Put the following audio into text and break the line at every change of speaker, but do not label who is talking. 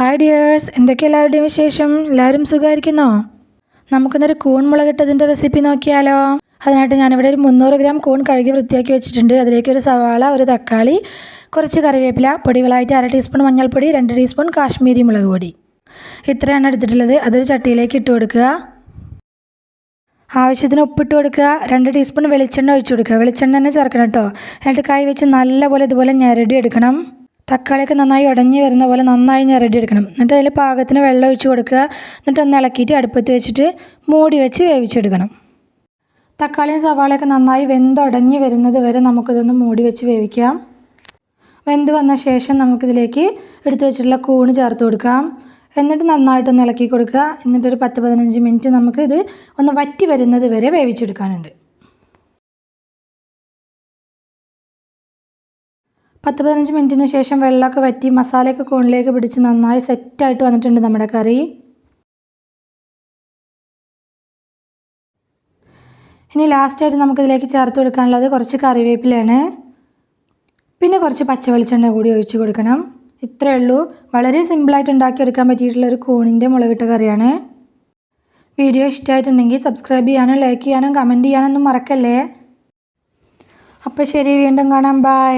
Hi dears, എന്തൊക്കെ എല്ലാവരുടെയും വിശേഷം? എല്ലാവരും സുഖമായിരിക്കുന്നോ? നമുക്കിന്നൊരു കൂൺ മുളകിട്ടതിൻ്റെ റെസിപ്പി നോക്കിയാലോ? അതിനായിട്ട് ഞാനിവിടെ ഒരു 300 ഗ്രാം കൂൺ കഴുകി വൃത്തിയാക്കി വെച്ചിട്ടുണ്ട്. അതിലേക്ക് ഒരു സവാള, ഒരു തക്കാളി, കുറച്ച് കറിവേപ്പില, പൊടികളായിട്ട് 1/2 ടീസ്പൂൺ മഞ്ഞൾപ്പൊടി, 2 ടീസ്പൂൺ കാശ്മീരി മുളക് പൊടി, ഇത്രയാണ് എടുത്തിട്ടുള്ളത്. അതൊരു ചട്ടിയിലേക്ക് ഇട്ട് കൊടുക്കുക. ആവശ്യത്തിന് ഉപ്പിട്ട് കൊടുക്കുക. 2 ടീസ്പൂൺ വെളിച്ചെണ്ണ ഒഴിച്ചു കൊടുക്കുക. വെളിച്ചെണ്ണ തന്നെ ചേർക്കണം കേട്ടോ. എന്നിട്ട് കൈ വെച്ച് നല്ലപോലെ ഇതുപോലെ ഞെരടി എടുക്കണം. തക്കാളിയൊക്കെ നന്നായി ഉടഞ്ഞു വരുന്ന പോലെ നന്നായി ഞെരടി എടുക്കണം. എന്നിട്ട് അതിൽ പാകത്തിന് വെള്ളം ഒഴിച്ച് കൊടുക്കുക. എന്നിട്ട് ഒന്ന് ഇളക്കിയിട്ട് അടുപ്പത്ത് വെച്ചിട്ട് മൂടി വെച്ച് വേവിച്ചെടുക്കണം. തക്കാളിയും സവാളയൊക്കെ നന്നായി വെന്തുടഞ്ഞ് വരുന്നത് വരെ നമുക്കിതൊന്ന് മൂടി വെച്ച് വേവിക്കാം. വെന്ത് വന്ന ശേഷം നമുക്കിതിലേക്ക് എടുത്തു വെച്ചിട്ടുള്ള കൂണ് ചേർത്ത് കൊടുക്കാം. എന്നിട്ട് നന്നായിട്ടൊന്ന് ഇളക്കി കൊടുക്കുക. എന്നിട്ടൊരു 10-15 മിനിറ്റ് നമുക്കിത് ഒന്ന് വറ്റി വരുന്നത് വരെ വേവിച്ചെടുക്കാനുണ്ട്. 10-15 മിനിറ്റിന് ശേഷം വെള്ളമൊക്കെ വറ്റി മസാലയൊക്കെ കൂണിലേക്ക് പിടിച്ച് നന്നായി സെറ്റായിട്ട് വന്നിട്ടുണ്ട് നമ്മുടെ കറി. ഇനി ലാസ്റ്റായിട്ട് നമുക്കിതിലേക്ക് ചേർത്ത് കൊടുക്കാനുള്ളത് കുറച്ച് കറിവേപ്പിലയാണ്. പിന്നെ കുറച്ച് പച്ച വെളിച്ചെണ്ണ കൂടി ഒഴിച്ച് കൊടുക്കണം. ഇത്രയേ ഉള്ളൂ. വളരെ സിമ്പിളായിട്ട് ഉണ്ടാക്കിയെടുക്കാൻ പറ്റിയിട്ടുള്ളൊരു കൂണിൻ്റെ മുളകിട്ട കറിയാണ്. വീഡിയോ ഇഷ്ടമായിട്ടുണ്ടെങ്കിൽ സബ്സ്ക്രൈബ് ചെയ്യാനും ലൈക്ക് ചെയ്യാനും കമൻറ്റ് ചെയ്യാനൊന്നും മറക്കല്ലേ. അപ്പോൾ ശരി, വീണ്ടും കാണാം. ബൈ.